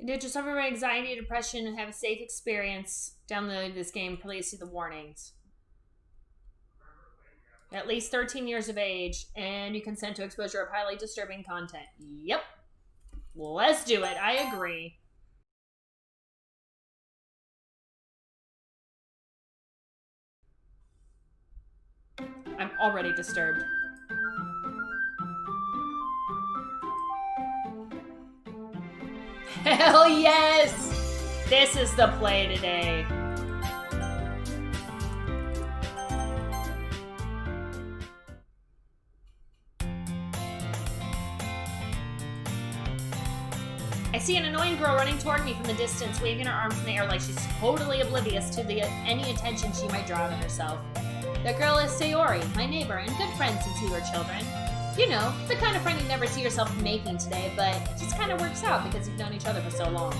Did you suffer from anxiety, depression, and have a safe experience? Download this game. Please see the warnings. At least 13 years of age, and you consent to exposure of highly disturbing content. Yep. Let's do it. I agree. I'm already disturbed. Hell yes! This is the play today. I see an annoying girl running toward me from the distance, waving her arms in the air like she's totally oblivious to any attention she might draw to herself. That girl is Sayori, my neighbor and good friend since we were children. You know, the kind of friend you never see yourself making today, but it just kind of works out because you've known each other for so long.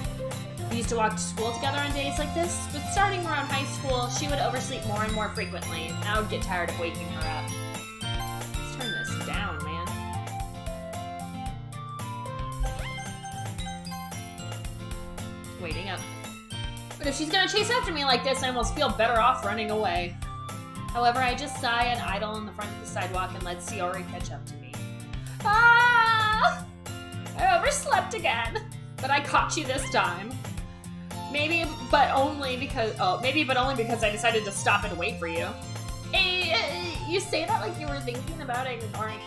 We used to walk to school together on days like this, but starting around high school, she would oversleep more and more frequently, and I would get tired of waking her up. Let's turn this down, man. Waiting up. But if she's gonna chase after me like this, I almost feel better off running away. However, I just sigh and idle on the front of the sidewalk and let Sayori catch up to me. Ah! I overslept again, but I caught you this time. Maybe, but only because I decided to stop and wait for you. Hey, you say that like you were thinking about ignoring me.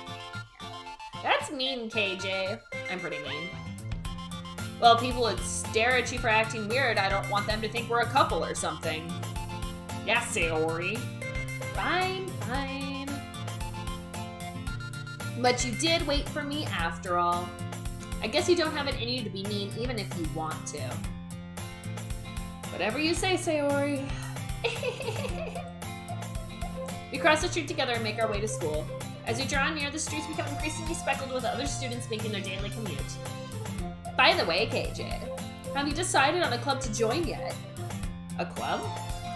That's mean, KJ. I'm pretty mean. Well, people would stare at you for acting weird. I don't want them to think we're a couple or something. Yeah, Sayori. Fine, fine. But you did wait for me after all. I guess you don't have it in you to be mean even if you want to. Whatever you say, Sayori. We cross the street together and make our way to school. As we draw near, the streets become increasingly speckled with other students making their daily commute. By the way, KJ, have you decided on a club to join yet? A club?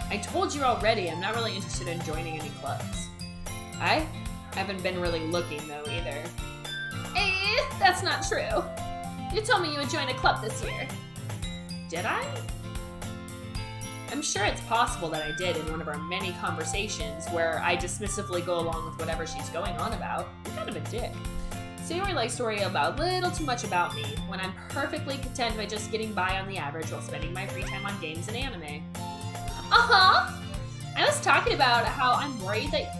I told you already, I'm not really interested in joining any clubs. I haven't been really looking, though, either. That's not true. You told me you would join a club this year. Did I? I'm sure it's possible that I did in one of our many conversations where I dismissively go along with whatever she's going on about. I'm kind of a dick. Sayori likes to worry about a little too much about me, when I'm perfectly content by just getting by on the average while spending my free time on games and anime. I was talking about how I'm worried that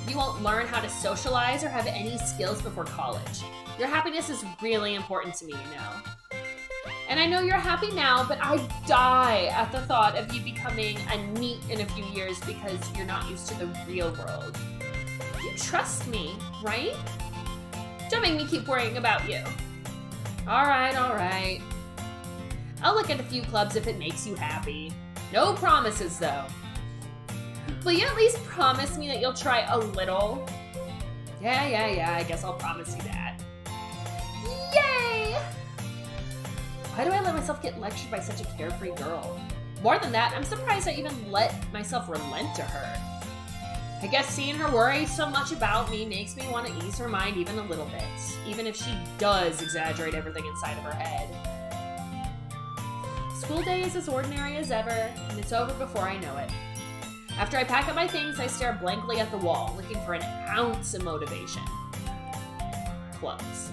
you won't learn how to socialize or have any skills before college. Your happiness is really important to me, you know. And I know you're happy now, but I die at the thought of you becoming a NEET in a few years because you're not used to the real world. You trust me, right? Don't make me keep worrying about you. Alright. I'll look at a few clubs if it makes you happy. No promises, though. Will you at least promise me that you'll try a little? Yeah, I guess I'll promise you that. Yay! Why do I let myself get lectured by such a carefree girl? More than that, I'm surprised I even let myself relent to her. I guess seeing her worry so much about me makes me want to ease her mind even a little bit, even if she does exaggerate everything inside of her head. School day is as ordinary as ever, and it's over before I know it. After I pack up my things, I stare blankly at the wall, looking for an ounce of motivation. Clubs.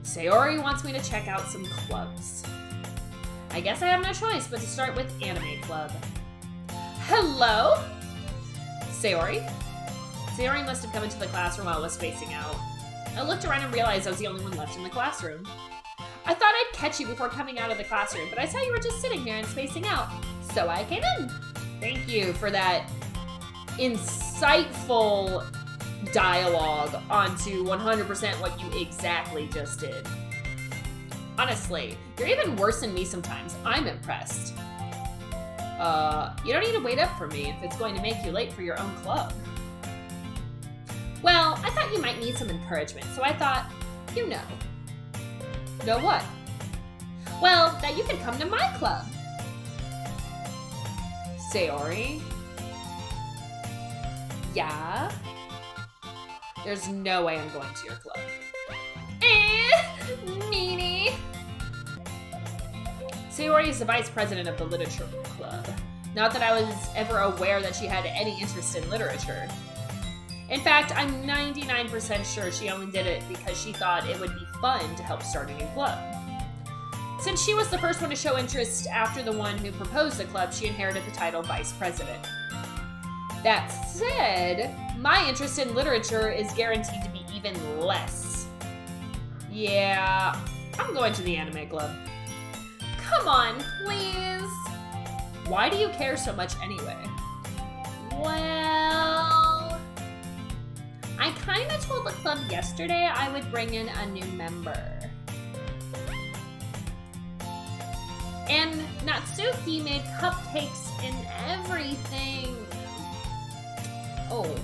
Sayori wants me to check out some clubs. I guess I have no choice but to start with Anime Club. Hello? Sayori? Sayori must have come into the classroom while I was spacing out. I looked around and realized I was the only one left in the classroom. I thought I'd catch you before coming out of the classroom, but I saw you were just sitting there and spacing out, so I came in. Thank you for that insightful dialogue onto 100% what you exactly just did. Honestly, you're even worse than me sometimes. I'm impressed. You don't need to wait up for me if it's going to make you late for your own club. Well, I thought you might need some encouragement, so I thought, you know. Know what? Well, that you can come to my club. Sayori? Yeah? There's no way I'm going to your club. Meanie! Sayori is the vice president of the literature club. Not that I was ever aware that she had any interest in literature. In fact, I'm 99% sure she only did it because she thought it would be fun to help start a new club. Since she was the first one to show interest after the one who proposed the club, she inherited the title vice president. That said, my interest in literature is guaranteed to be even less. Yeah, I'm going to the anime club. Come on, please. Why do you care so much anyway? Well, I kind of told the club yesterday I would bring in a new member. And Natsuki made cupcakes and everything. Oh,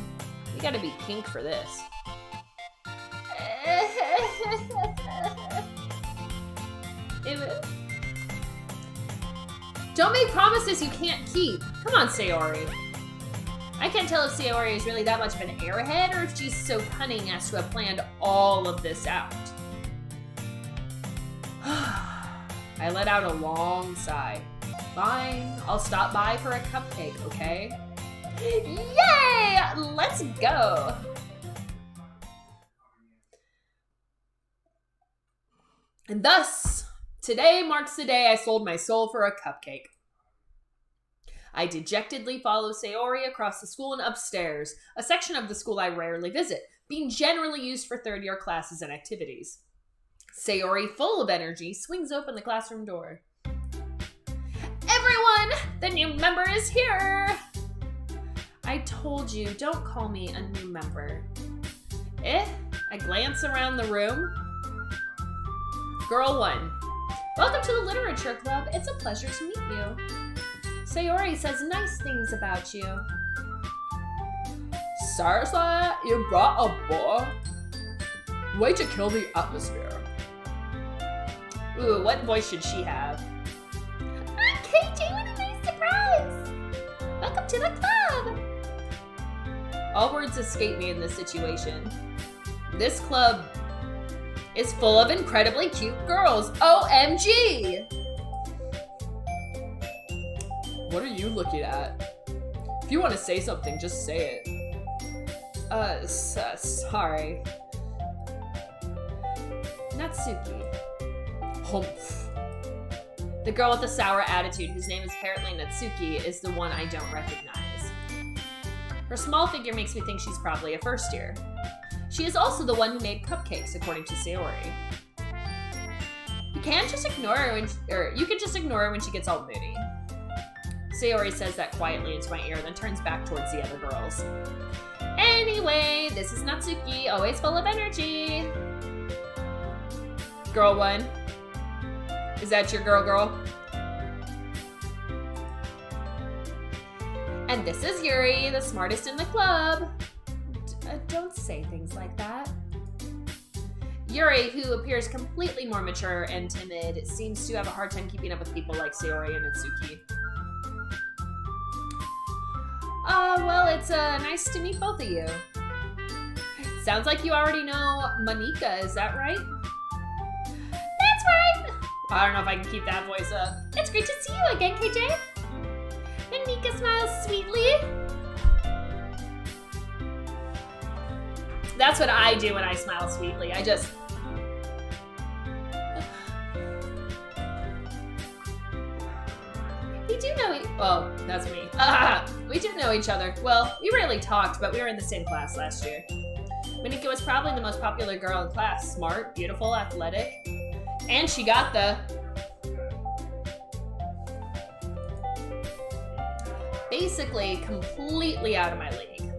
we gotta be pink for this. Don't make promises you can't keep. Come on, Sayori. I can't tell if Sayori is really that much of an airhead or if she's so cunning as to have planned all of this out. I let out a long sigh. Fine, I'll stop by for a cupcake, okay? Yay! Let's go! And thus, today marks the day I sold my soul for a cupcake. I dejectedly follow Sayori across the school and upstairs, a section of the school I rarely visit, being generally used for third-year classes and activities. Sayori, full of energy, swings open the classroom door. Everyone! The new member is here! I told you, don't call me a new member. I glance around the room. Girl 1. Welcome to the literature club. It's a pleasure to meet you. Sayori says nice things about you. Seriously? You brought a book? Way to kill the atmosphere. Ooh, what voice should she have? KJ, what a nice surprise! Welcome to the club! All words escape me in this situation. This club is full of incredibly cute girls. OMG! What are you looking at? If you want to say something, just say it. Sorry. Natsuki. Humph. The girl with the sour attitude, whose name is apparently Natsuki, is the one I don't recognize. Her small figure makes me think she's probably a first year. She is also the one who made cupcakes, according to Sayori. You can just ignore her when she gets all moody. Sayori says that quietly into my ear, then turns back towards the other girls. Anyway, this is Natsuki, always full of energy. Girl 1. Is that your girl? And this is Yuri, the smartest in the club. Don't say things like that. Yuri, who appears completely more mature and timid, seems to have a hard time keeping up with people like Sayori and Natsuki. Well, it's nice to meet both of you. Sounds like you already know Monika, is that right? That's right! I don't know if I can keep that voice up. It's great to see you again, KJ. Monika smiles sweetly. That's what I do when I smile sweetly. I just... We do know Oh, that's me. We do know each other. Well, we rarely talked, but we were in the same class last year. Monika was probably the most popular girl in class. Smart, beautiful, athletic. And she got the... basically completely out of my league.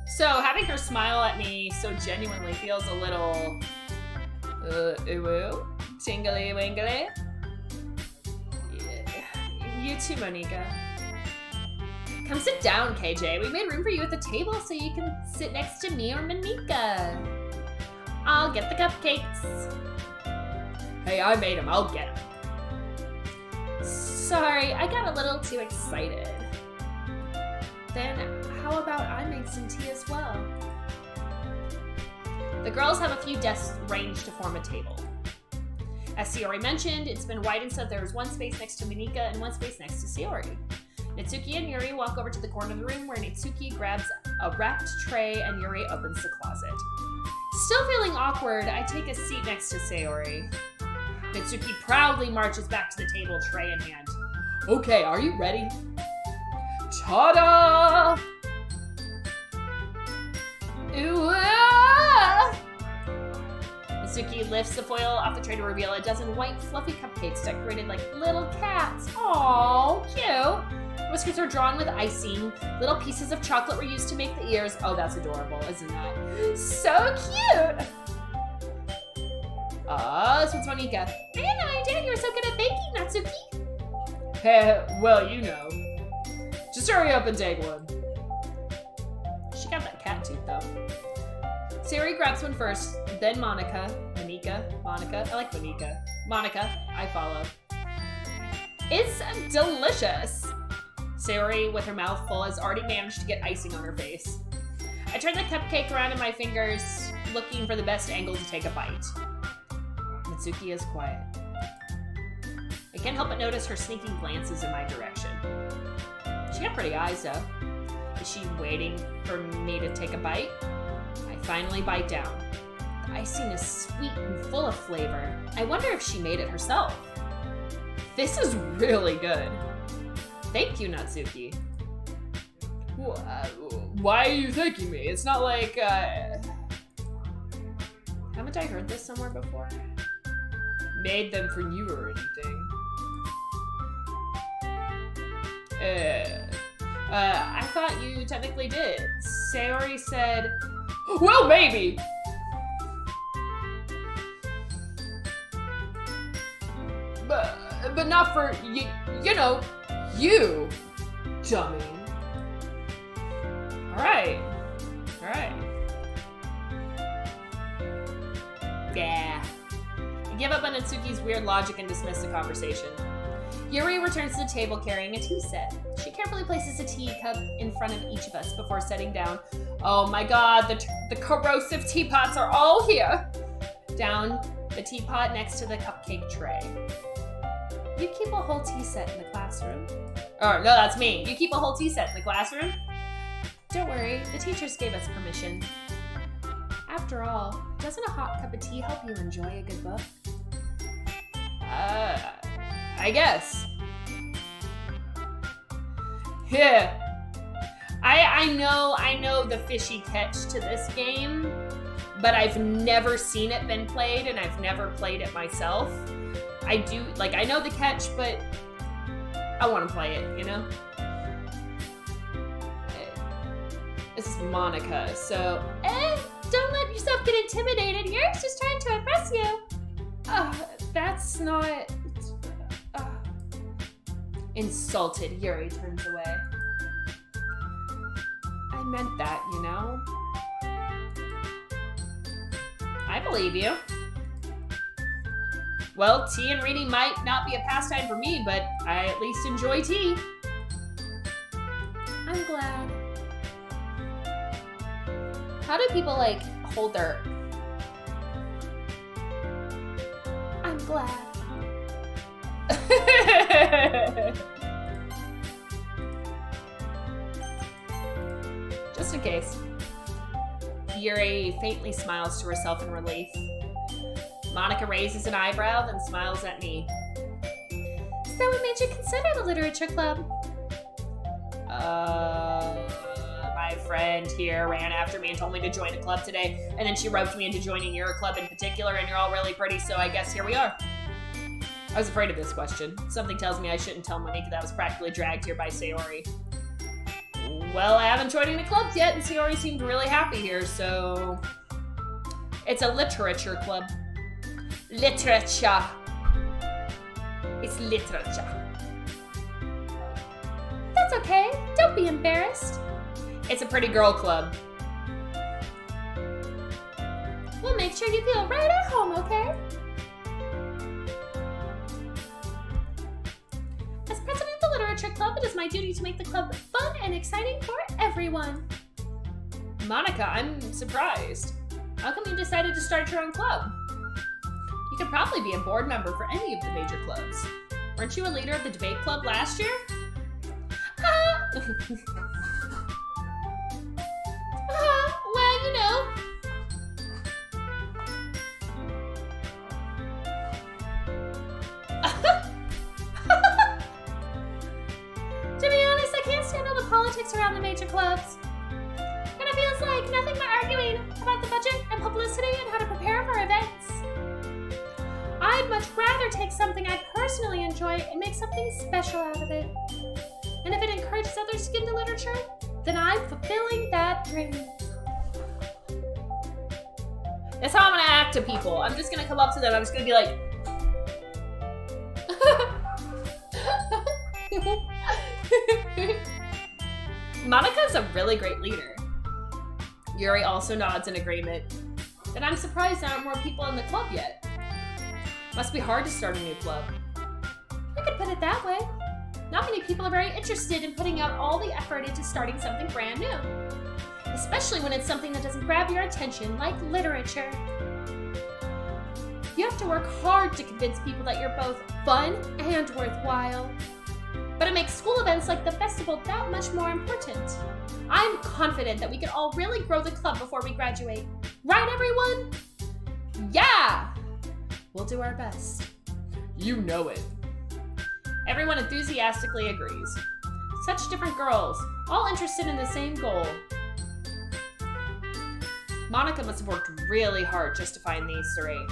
So having her smile at me so genuinely feels a little... ooh, tingly wingly. Yeah. You too, Monika. Come sit down, KJ. We made room for you at the table so you can sit next to me or Monika. I'll get the cupcakes. Hey, I made them. I'll get them. Sorry, I got a little too excited. Then how about I make some tea as well? The girls have a few desks ranged to form a table. As Sayori mentioned, it's been widened so there's one space next to Monika and one space next to Sayori. Natsuki and Yuri walk over to the corner of the room where Natsuki grabs a wrapped tray and Yuri opens the closet. Still feeling awkward, I take a seat next to Sayori. Natsuki proudly marches back to the table, tray in hand. Okay, are you ready? Ta-da! Ooh, ah! Natsuki lifts the foil off the tray to reveal a dozen white, fluffy cupcakes decorated like little cats. Aww, cute. Whiskers are drawn with icing. Little pieces of chocolate were used to make the ears. Oh, that's adorable, isn't that? So cute! This one's Monika. I had no idea you were so good at baking, Natsuki. Heh, well, you know. Just hurry up and take one. She got that cat tooth, though. Sayori grabs one first, then Monika. I like Monika. Monika, I follow. It's delicious. Sayori, with her mouth full, has already managed to get icing on her face. I turn the cupcake around in my fingers, looking for the best angle to take a bite. Natsuki is quiet. I can't help but notice her sneaking glances in my direction. She got pretty eyes, though. Is she waiting for me to take a bite? I finally bite down. The icing is sweet and full of flavor. I wonder if she made it herself. This is really good. Thank you, Natsuki. Why are you thanking me? It's not like, Haven't I heard this somewhere before? Made them for you or anything. I thought you technically did. Sayori said, well, maybe! But not for, you know, you, dummy. Alright. Yeah. I give up on Natsuki's weird logic and dismiss the conversation. Yuri returns to the table carrying a tea set. She carefully places a teacup in front of each of us before setting down. Oh my god, the corrosive teapots are all here! Down the teapot next to the cupcake tray. You keep a whole tea set in the classroom? Oh, no, that's me. You keep a whole tea set in the classroom? Don't worry, the teachers gave us permission. After all, doesn't a hot cup of tea help you enjoy a good book? I guess. Yeah. I know the fishy catch to this game, but I've never seen it been played, and I've never played it myself. I know the catch, but I want to play it, you know? This is Monika, so... don't let yourself get intimidated. Yuri's just trying to impress you. That's not... Insulted, Yuri turns away. I meant that, you know? I believe you. Well, tea and reading might not be a pastime for me, but I at least enjoy tea. I'm glad. How do people, like, hold their... I'm glad. Just in case. Yuri faintly smiles to herself in relief. Monika raises an eyebrow, then smiles at me. So what made you consider the literature club? My friend here ran after me and told me to join a club today, and then she roped me into joining your club in particular, and you're all really pretty, so I guess here we are. I was afraid of this question. Something tells me I shouldn't tell Monika that I was practically dragged here by Sayori. Well, I haven't joined any clubs yet, and Sayori seemed really happy here, so... It's a literature club. Literature. It's literature. That's okay. Don't be embarrassed. It's a pretty girl club. We'll make sure you feel right at home, okay? As president of the literature club, it is my duty to make the club fun and exciting for everyone. Monika, I'm surprised. How come you decided to start your own club? You could probably be a board member for any of the major clubs. Weren't you a leader of the debate club last year? Well, you know. To be honest, I can't stand all the politics around the major clubs. And it feels like nothing but arguing about the budget and publicity and how to prepare for events. I'd much rather take something I personally enjoy and make something special out of it. And if it encourages others to get into literature, then I'm fulfilling that dream. That's how I'm gonna act to people. I'm just gonna come up to them. I'm just gonna be like, Monika's a really great leader. Yuri also nods in agreement. And I'm surprised there aren't more people in the club yet. Must be hard to start a new club. You could put it that way. Not many people are very interested in putting out all the effort into starting something brand new. Especially when it's something that doesn't grab your attention, like literature. You have to work hard to convince people that you're both fun and worthwhile. But it makes school events like the festival that much more important. I'm confident that we can all really grow the club before we graduate. Right, everyone? Yeah! We'll do our best. You know it. Everyone enthusiastically agrees. Such different girls, all interested in the same goal. Monika must have worked really hard just to find these three.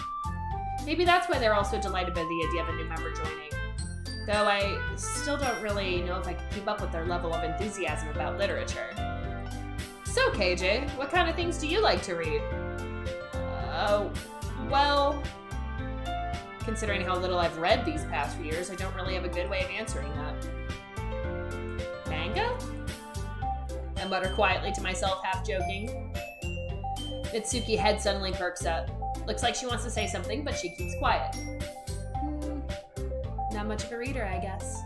Maybe that's why they're all so delighted by the idea of a new member joining. Though I still don't really know if I can keep up with their level of enthusiasm about literature. So, KJ, what kind of things do you like to read? Well, considering how little I've read these past few years, I don't really have a good way of answering that. Manga? I mutter quietly to myself, half joking. Mitsuki's head suddenly perks up. Looks like she wants to say something, but she keeps quiet. Not much of a reader, I guess.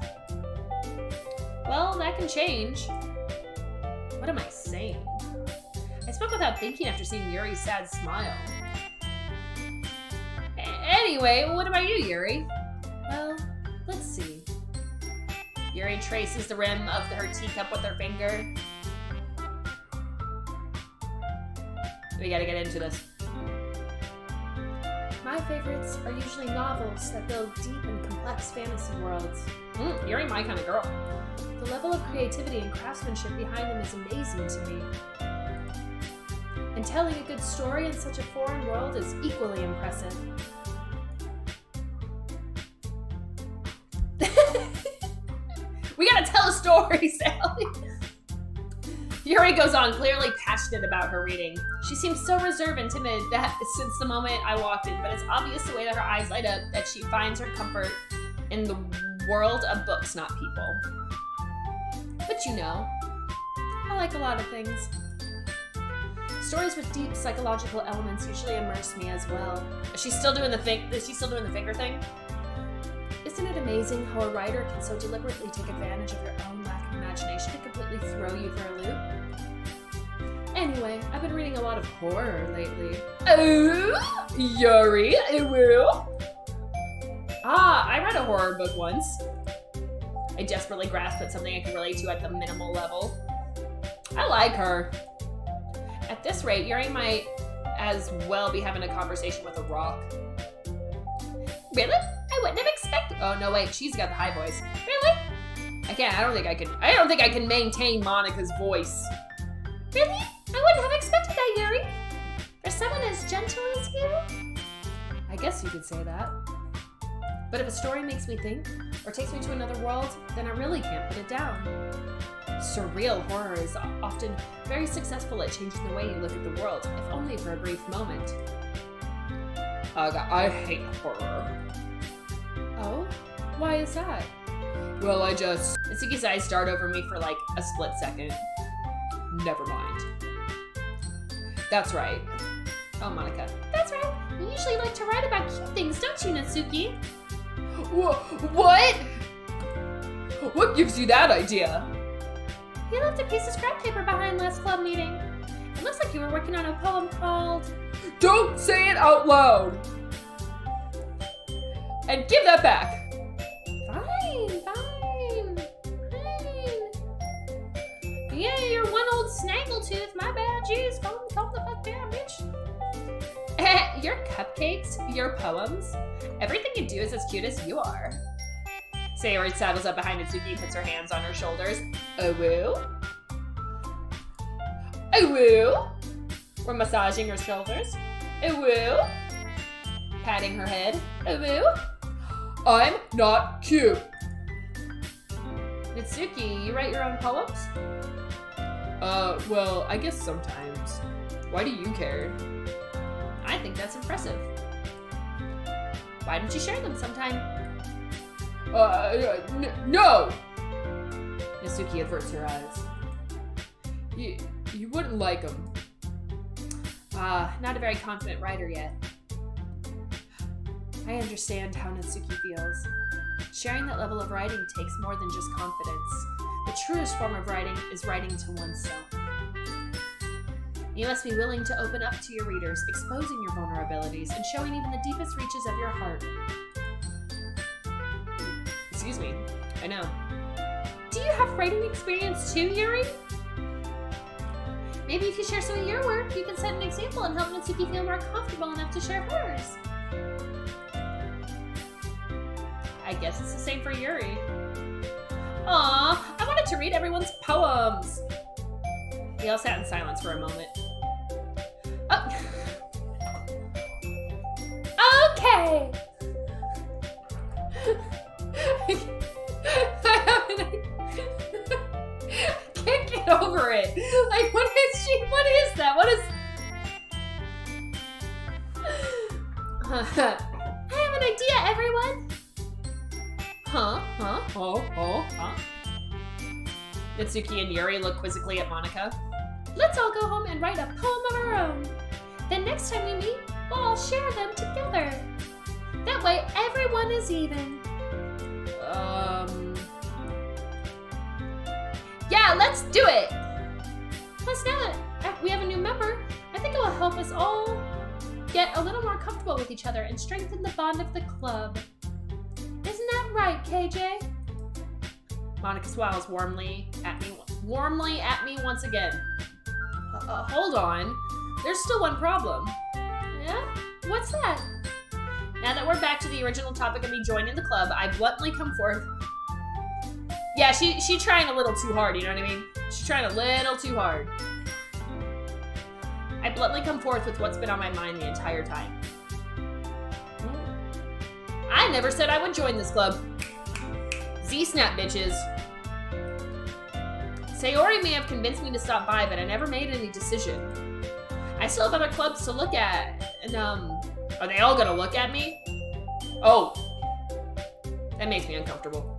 Well, that can change. What am I saying? I spoke without thinking after seeing Yuri's sad smile. Anyway, what about you, Yuri? Well, let's see. Yuri traces the rim of her teacup with her finger. We gotta get into this. My favorites are usually novels that build deep and complex fantasy worlds. Yuri, my kind of girl. The level of creativity and craftsmanship behind them is amazing to me. And telling a good story in such a foreign world is equally impressive. We gotta tell a story, Sally! Yuri goes on, clearly passionate about her reading. She seems so reserved and timid since the moment I walked in, but it's obvious the way that her eyes light up that she finds her comfort in the world of books, not people. But you know, I like a lot of things. Stories with deep psychological elements usually immerse me as well. Is she still doing the finger thing? Isn't it amazing how a writer can so deliberately take advantage of your own lack of imagination to completely throw you for a loop? Anyway, I've been reading a lot of horror lately. Oh, Yuri, I read a horror book once. I desperately grasped at something I could relate to at the minimal level. I like her. At this rate, Yuri might as well be having a conversation with a rock. Really? I wouldn't have expected. Oh no, wait, she's got the high voice. Really? I don't think I can maintain Monika's voice. Really? I wouldn't have expected that, Yuri. For someone as gentle as you? I guess you could say that. But if a story makes me think, or takes me to another world, then I really can't put it down. Surreal horror is often very successful at changing the way you look at the world, if only for a brief moment. I hate horror. Oh? Why is that? Well, Mitsuki's eyes start over me for like a split second. Never mind. That's right. Oh, Monika. That's right. You usually like to write about cute things, don't you, Natsuki? What? What gives you that idea? You left a piece of scrap paper behind last club meeting. It looks like you were working on a poem called... Don't say it out loud! And give that back. Fine. Yeah, you're one old snaggletooth. My bad. Jeez, calm the fuck down, bitch. Your cupcakes, your poems, everything you do is as cute as you are. Sayori saddles up behind Natsuki and puts her hands on her shoulders. Oh woo. Oh woo. We're massaging her shoulders. Oh woo. Patting her head. Oh woo. I'm not cute. Natsuki, you write your own poems? Well, I guess sometimes. Why do you care? I think that's impressive. Why don't you share them sometime? No! Natsuki averts her eyes. You wouldn't like them. Not a very confident writer yet. I understand how Natsuki feels. Sharing that level of writing takes more than just confidence. The truest form of writing is writing to oneself. You must be willing to open up to your readers, exposing your vulnerabilities and showing even the deepest reaches of your heart. Excuse me, I know. Do you have writing experience too, Yuri? Maybe if you share some of your work, you can set an example and help Natsuki feel more comfortable enough to share hers. I guess it's the same for Yuri. Aw, I wanted to read everyone's poems. We all sat in silence for a moment. Oh. Okay. I can't get over it. Like, what is that? What is... I have an idea, everyone. Huh? Natsuki and Yuri look quizzically at Monica. Let's all go home and write a poem of our own. Then next time we meet, we'll all share them together. That way, everyone is even. Yeah, let's do it! Plus, now that we have a new member, I think it will help us all get a little more comfortable with each other and strengthen the bond of the club. Isn't that right, KJ? Monica smiles warmly at me once again. Hold on. There's still one problem. Yeah? What's that? Now that we're back to the original topic of me joining the club, I bluntly come forth. Yeah, she trying a little too hard, you know what I mean? She's trying a little too hard. I bluntly come forth with what's been on my mind the entire time. I never said I would join this club. Z-snap, bitches. Sayori may have convinced me to stop by, but I never made any decision. I still have other clubs to look at, and are they all gonna look at me? Oh, that makes me uncomfortable.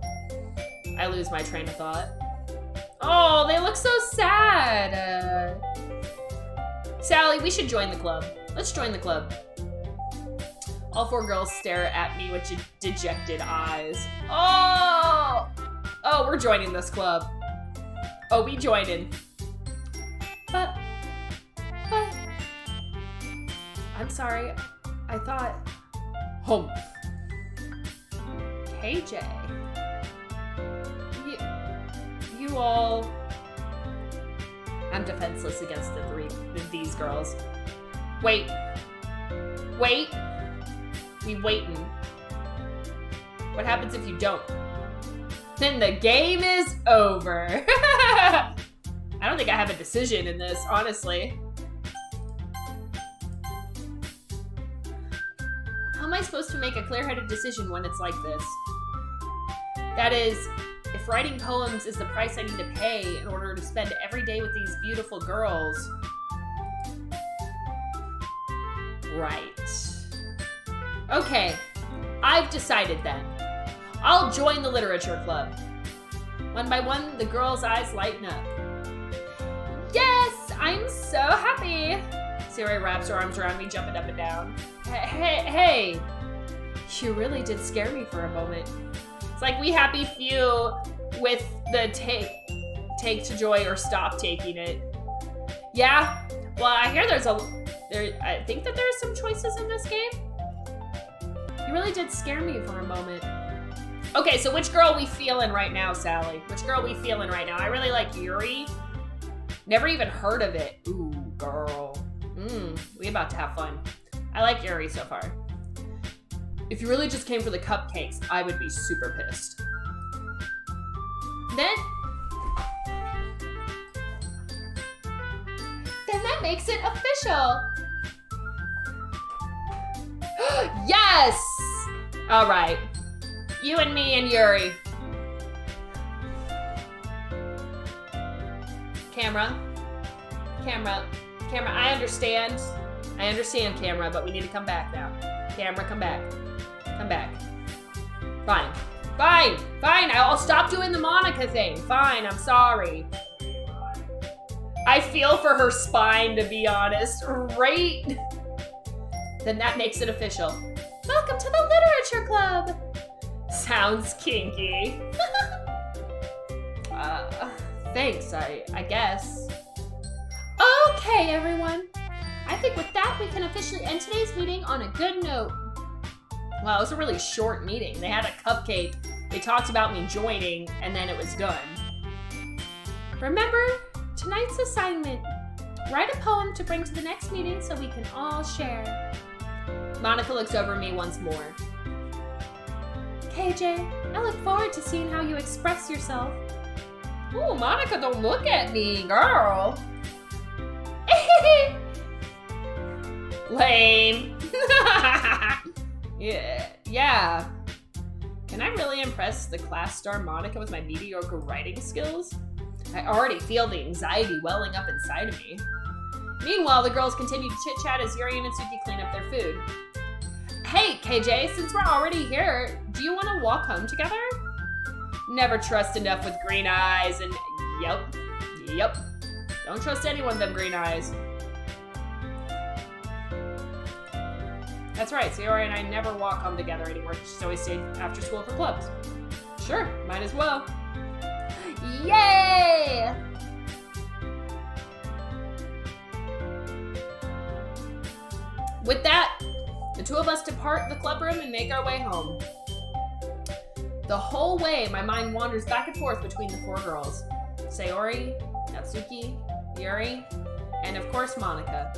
I lose my train of thought. Oh, they look so sad. Sally, we should join the club. Let's join the club. All four girls stare at me with dejected eyes. Oh, we're joining this club. Oh, we joining. But, I'm sorry. I thought. Home. KJ. You all. I'm defenseless against these girls. Wait. We waitin'. What happens if you don't? Then the game is over. I don't think I have a decision in this, honestly. How am I supposed to make a clear-headed decision when it's like this? That is, if writing poems is the price I need to pay in order to spend every day with these beautiful girls. Right. Okay, I've decided then. I'll join the literature club. One by one, the girls' eyes lighten up. Yes, I'm so happy. Sayori wraps her arms around me, jumping up and down. Hey, you really did scare me for a moment. It's like we happy few with the take to joy or stop taking it. Yeah, well, I hear I think that there's some choices in this game. You really did scare me for a moment. Okay, so which girl we feeling right now, Sally? Which girl we feeling right now? I really like Yuri. Never even heard of it. Ooh, girl. We about to have fun. I like Yuri so far. If you really just came for the cupcakes, I would be super pissed. Then that makes it official. Yes! All right. You and me and Yuri. Camera. I understand. Camera, but we need to come back now. Camera, come back. Fine. I'll stop doing the Monica thing. Fine, I'm sorry. I feel for her spine, to be honest. Right? Then that makes it official. Welcome to the Literature Club. Sounds kinky. Thanks, I guess. Okay, everyone. I think with that, we can officially end today's meeting on a good note. Wow, it was a really short meeting. They had a cupcake, they talked about me joining, and then it was done. Remember, tonight's assignment. Write a poem to bring to the next meeting so we can all share. Monica looks over me once more. KJ, I look forward to seeing how you express yourself. Ooh, Monica, don't look at me, girl. Lame. Yeah. Can I really impress the class star Monica with my mediocre writing skills? I already feel the anxiety welling up inside of me. Meanwhile, the girls continue to chit-chat as Yuri and Itsuki clean up their food. Hey, KJ, since we're already here, do you want to walk home together? Never trust enough with green eyes, and yep. Don't trust anyone with them green eyes. That's right, Sayori and I never walk home together anymore. She's always stayed after school for clubs. Sure, might as well. Yay! With that, the two of us depart the club room and make our way home. The whole way, my mind wanders back and forth between the four girls. Sayori, Natsuki, Yuri, and of course Monica.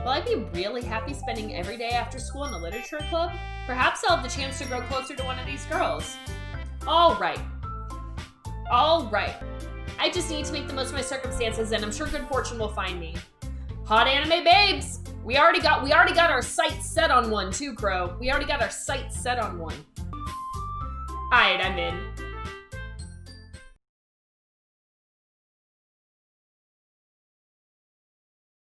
Will I be really happy spending every day after school in the literature club? Perhaps I'll have the chance to grow closer to one of these girls. All right. I just need to make the most of my circumstances, and I'm sure good fortune will find me. Hot anime babes! We already got our sights set on one too, Crow. We already got our sights set on one. Alright, I'm in.